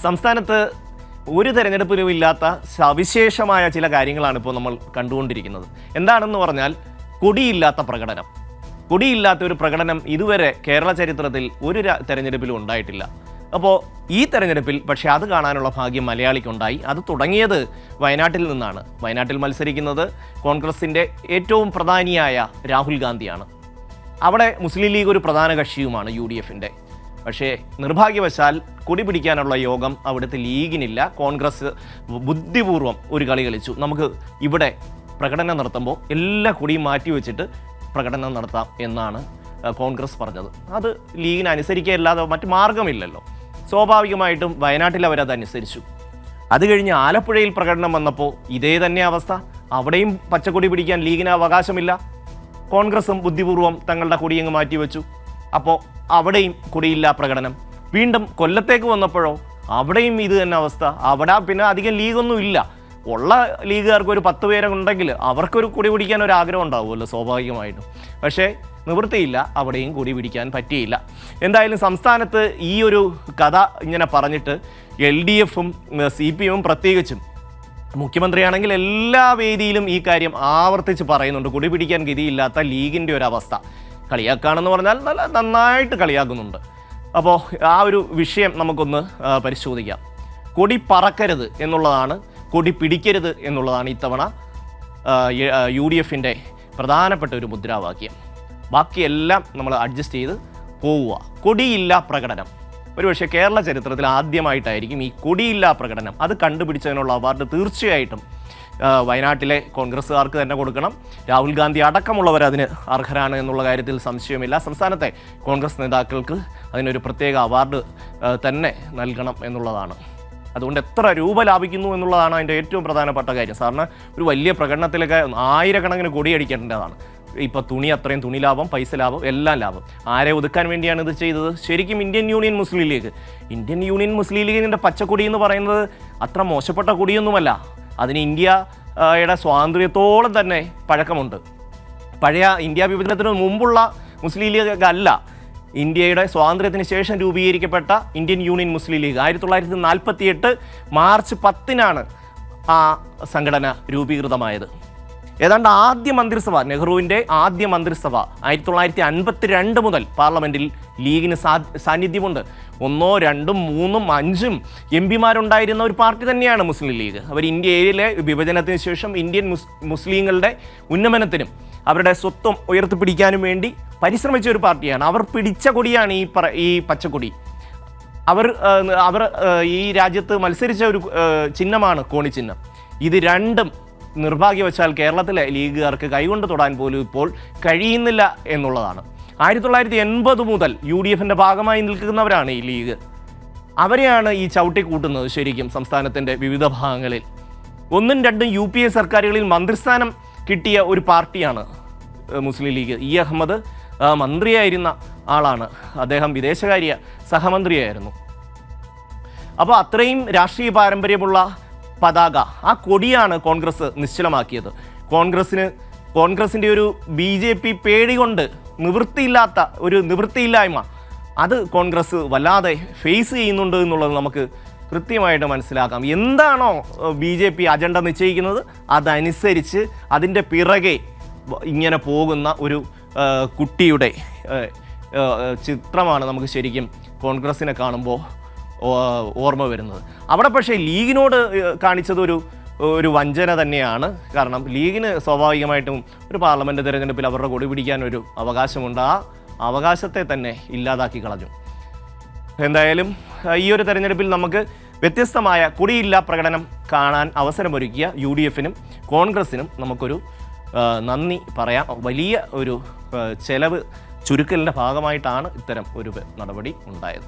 സംസ്ഥാനത്ത് ഒരു തെരഞ്ഞെടുപ്പിലും ഇല്ലാത്ത സവിശേഷമായ ചില കാര്യങ്ങളാണ് ഇപ്പോൾ നമ്മൾ കണ്ടുകൊണ്ടിരിക്കുന്നത്. എന്താണെന്ന് പറഞ്ഞാൽ കൊടിയില്ലാത്ത പ്രകടനം. കൊടിയില്ലാത്ത ഒരു പ്രകടനം ഇതുവരെ കേരള ചരിത്രത്തിൽ ഒരു തെരഞ്ഞെടുപ്പിലും ഉണ്ടായിട്ടില്ല. അപ്പോൾ ഈ തെരഞ്ഞെടുപ്പിൽ പക്ഷേ അത് കാണാനുള്ള ഭാഗ്യം മലയാളിക്കുണ്ടായി. അത് തുടങ്ങിയത് വയനാട്ടിൽ നിന്നാണ്. വയനാട്ടിൽ മത്സരിക്കുന്നത് കോൺഗ്രസിൻ്റെ ഏറ്റവും പ്രധാനിയായ രാഹുൽ ഗാന്ധിയാണ്. അവിടെ മുസ്ലിം ലീഗ് ഒരു പ്രധാന കക്ഷിയുമാണ് UDFൻ്റെ. പക്ഷേ നിർഭാഗ്യവശാൽ കൊടി പിടിക്കാനുള്ള യോഗം അവിടുത്തെ ലീഗിനില്ല. കോൺഗ്രസ് ബുദ്ധിപൂർവ്വം ഒരു കളി കളിച്ചു. നമുക്ക് ഇവിടെ പ്രകടനം നടത്തുമ്പോൾ എല്ലാ കൊടിയും മാറ്റിവെച്ചിട്ട് പ്രകടനം നടത്താം എന്നാണ് കോൺഗ്രസ് പറഞ്ഞത്. അത് ലീഗിനെ അനുസരിക്കുകയല്ലാതെ മറ്റു മാർഗമില്ലല്ലോ. സ്വാഭാവികമായിട്ടും വയനാട്ടിൽ അവരതനുസരിച്ചു. അത് കഴിഞ്ഞ് ആലപ്പുഴയിൽ പ്രകടനം വന്നപ്പോൾ ഇതേ തന്നെ അവസ്ഥ. അവിടെയും പച്ചക്കൊടി പിടിക്കാൻ ലീഗിന് അവകാശമില്ല. കോൺഗ്രസും ബുദ്ധിപൂർവ്വം തങ്ങളുടെ കൊടിയങ്ങ് മാറ്റിവെച്ചു. അപ്പോൾ അവിടെയും കൊടിയില്ല പ്രകടനം. വീണ്ടും കൊല്ലത്തേക്ക് വന്നപ്പോഴോ അവിടെയും ഇത് തന്നെ അവസ്ഥ. അവിടെ പിന്നെ അധികം ലീഗൊന്നും ഇല്ല. ഉള്ള ലീഗുകാർക്ക് ഒരു 10 പേരുണ്ടെങ്കിൽ അവർക്കൊരു കൊടി പിടിക്കാൻ ഒരു ആഗ്രഹം ഉണ്ടാവുമല്ലോ സ്വാഭാവികമായിട്ടും. പക്ഷേ നിവൃത്തിയില്ല, അവിടെയും കൊടി പിടിക്കാൻ പറ്റിയില്ല. എന്തായാലും സംസ്ഥാനത്ത് ഈ ഒരു കഥ ഇങ്ങനെ പറഞ്ഞിട്ട് LDFും CPMും പ്രത്യേകിച്ചും മുഖ്യമന്ത്രിയാണെങ്കിൽ എല്ലാ വേദിയിലും ഈ കാര്യം ആവർത്തിച്ച് പറയുന്നുണ്ട്. കൊടി പിടിക്കാൻ ഗതിയില്ലാത്ത ലീഗിൻ്റെ ഒരു അവസ്ഥ. കളിയാക്കാണെന്ന് പറഞ്ഞാൽ നല്ല നന്നായിട്ട് കളിയാക്കുന്നുണ്ട്. അപ്പോൾ ആ ഒരു വിഷയം നമുക്കൊന്ന് പരിശോധിക്കാം. കൊടി പറക്കരുത് എന്നുള്ളതാണ്, കൊടി പിടിക്കരുത് എന്നുള്ളതാണ് ഇത്തവണ UDFൻ്റെ പ്രധാനപ്പെട്ട ഒരു മുദ്രാവാക്യം. ബാക്കിയെല്ലാം നമ്മൾ അഡ്ജസ്റ്റ് ചെയ്ത് പോവുക. കൊടിയില്ല പ്രകടനം ഒരുപക്ഷെ കേരള ചരിത്രത്തിൽ ആദ്യമായിട്ടായിരിക്കും ഈ കൊടിയില്ല പ്രകടനം. അത് കണ്ടുപിടിച്ചതിനുള്ള അവാർഡ് തീർച്ചയായിട്ടും വയനാട്ടിലെ കോൺഗ്രസ്സുകാർക്ക് തന്നെ കൊടുക്കണം. രാഹുൽ ഗാന്ധി അടക്കമുള്ളവർ അതിന് അർഹരാണ് എന്നുള്ള കാര്യത്തിൽ സംശയമില്ല. സംസ്ഥാനത്തെ കോൺഗ്രസ് നേതാക്കൾക്ക് അതിനൊരു പ്രത്യേക അവാർഡ് തന്നെ നൽകണം എന്നുള്ളതാണ്. അതുകൊണ്ട് എത്ര രൂപ ലാഭിക്കുന്നു എന്നുള്ളതാണ് അതിൻ്റെ ഏറ്റവും പ്രധാനപ്പെട്ട കാര്യം. സാറിന് ഒരു വലിയ പ്രകടനത്തിലൊക്കെ ആയിരക്കണക്കിന് കൊടിയടിക്കേണ്ടതാണ്. ഇപ്പോൾ അത്രയും തുണി ലാഭം, പൈസ ലാഭം, എല്ലാം ലാഭം. ആരെ ഒതുക്കാൻ വേണ്ടിയാണ് ഇത് ചെയ്തത്? ശരിക്കും ഇന്ത്യൻ യൂണിയൻ മുസ്ലിം ലീഗിൻ്റെ പച്ചക്കൊടി എന്ന് പറയുന്നത് അത്ര മോശപ്പെട്ട കൊടിയൊന്നുമല്ല. അതിന് ഇന്ത്യയുടെ സ്വാതന്ത്ര്യത്തോളം തന്നെ പഴക്കമുണ്ട്. പഴയ ഇന്ത്യ വിഭജനത്തിന് മുമ്പുള്ള മുസ്ലിം ലീഗ് അല്ല, ഇന്ത്യയുടെ സ്വാതന്ത്ര്യത്തിന് ശേഷം രൂപീകരിക്കപ്പെട്ട ഇന്ത്യൻ യൂണിയൻ മുസ്ലിം ലീഗ്. 1948 മാർച്ച് 10-നാണ് ആ സംഘടന രൂപീകൃതമായത്. ഏതാണ്ട് ആദ്യ മന്ത്രിസഭ, നെഹ്റുവിൻ്റെ ആദ്യ മന്ത്രിസഭ 1952 മുതൽ പാർലമെൻറ്റിൽ ലീഗിന് സാന്നിധ്യമുണ്ട്. 1, 2, 3, 5 MP ഒരു പാർട്ടി തന്നെയാണ് മുസ്ലിം ലീഗ്. അവർ ഇന്ത്യയിലെ വിഭജനത്തിന് ശേഷം ഇന്ത്യൻ മുസ്ലിങ്ങളുടെ ഉന്നമനത്തിനും അവരുടെ സ്വത്വം ഉയർത്തിപ്പിടിക്കാനും വേണ്ടി പരിശ്രമിച്ച ഒരു പാർട്ടിയാണ്. അവർ പിടിച്ച കൊടിയാണ് ഈ പച്ചക്കൊടി. അവർ ഈ രാജ്യത്ത് മത്സരിച്ച ഒരു ചിഹ്നമാണ് കോണിച്ചിഹ്നം. ഇത് രണ്ടും നിർഭാഗ്യവശാൽ കേരളത്തിലെ ലീഗുകാർക്ക് കൈകൊണ്ട് തൊടാൻ പോലും ഇപ്പോൾ കഴിയുന്നില്ല എന്നുള്ളതാണ്. 1980 മുതൽ UDFൻ്റെ ഭാഗമായി നിൽക്കുന്നവരാണ് ഈ ലീഗ്. അവരെയാണ് ഈ ചവിട്ടിക്കൂട്ടുന്നത് ശരിക്കും സംസ്ഥാനത്തിൻ്റെ വിവിധ ഭാഗങ്ങളിൽ. 1ഉം 2ഉം UPA സർക്കാരുകളിൽ മന്ത്രിസ്ഥാനം കിട്ടിയ ഒരു പാർട്ടിയാണ് മുസ്ലിം ലീഗ്. അഹമ്മദ് മന്ത്രിയായിരുന്ന ആളാണ്. അദ്ദേഹം വിദേശകാര്യ സഹമന്ത്രിയായിരുന്നു. അപ്പോൾ അത്രയും രാഷ്ട്രീയ പാരമ്പര്യമുള്ള പതാക, ആ കൊടിയാണ് കോൺഗ്രസ് നിശ്ചലമാക്കിയത്. കോൺഗ്രസിൻ്റെ ഒരു BJP പേടി കൊണ്ട് നിവൃത്തിയില്ലായ്മ അത് കോൺഗ്രസ് വല്ലാതെ ഫേസ് ചെയ്യുന്നുണ്ട് എന്നുള്ളത് നമുക്ക് കൃത്യമായിട്ട് മനസ്സിലാക്കാം. എന്താണോ BJP അജണ്ട നിശ്ചയിക്കുന്നത് അതനുസരിച്ച് അതിൻ്റെ പിറകെ ഇങ്ങനെ പോകുന്ന ഒരു കുട്ടിയുടെ ചിത്രമാണ് നമുക്ക് ശരിക്കും കോൺഗ്രസിനെ കാണുമ്പോൾ ഓർമ്മ വരുന്നത്. അവിടെ പക്ഷേ ലീഗിനോട് കാണിച്ചത് ഒരു വഞ്ചന തന്നെയാണ്. കാരണം ലീഗിന് സ്വാഭാവികമായിട്ടും ഒരു പാർലമെൻറ്റ് തിരഞ്ഞെടുപ്പിൽ അവരുടെ കൊടി പിടിക്കാൻ ഒരു അവകാശമുണ്ട്. ആ അവകാശത്തെ തന്നെ ഇല്ലാതാക്കി കളഞ്ഞു. എന്തായാലും ഈ ഒരു തെരഞ്ഞെടുപ്പിൽ നമുക്ക് വ്യത്യസ്തമായ കൊടിയില്ല പ്രകടനം കാണാൻ അവസരമൊരുക്കിയ UDFനും കോൺഗ്രസിനും നമുക്കൊരു നന്ദി പറയാം. വലിയ ഒരു ചെലവ് ചുരുക്കലിൻ്റെ ഭാഗമായിട്ടാണ് ഇത്തരം ഒരു നടപടി ഉണ്ടായത്.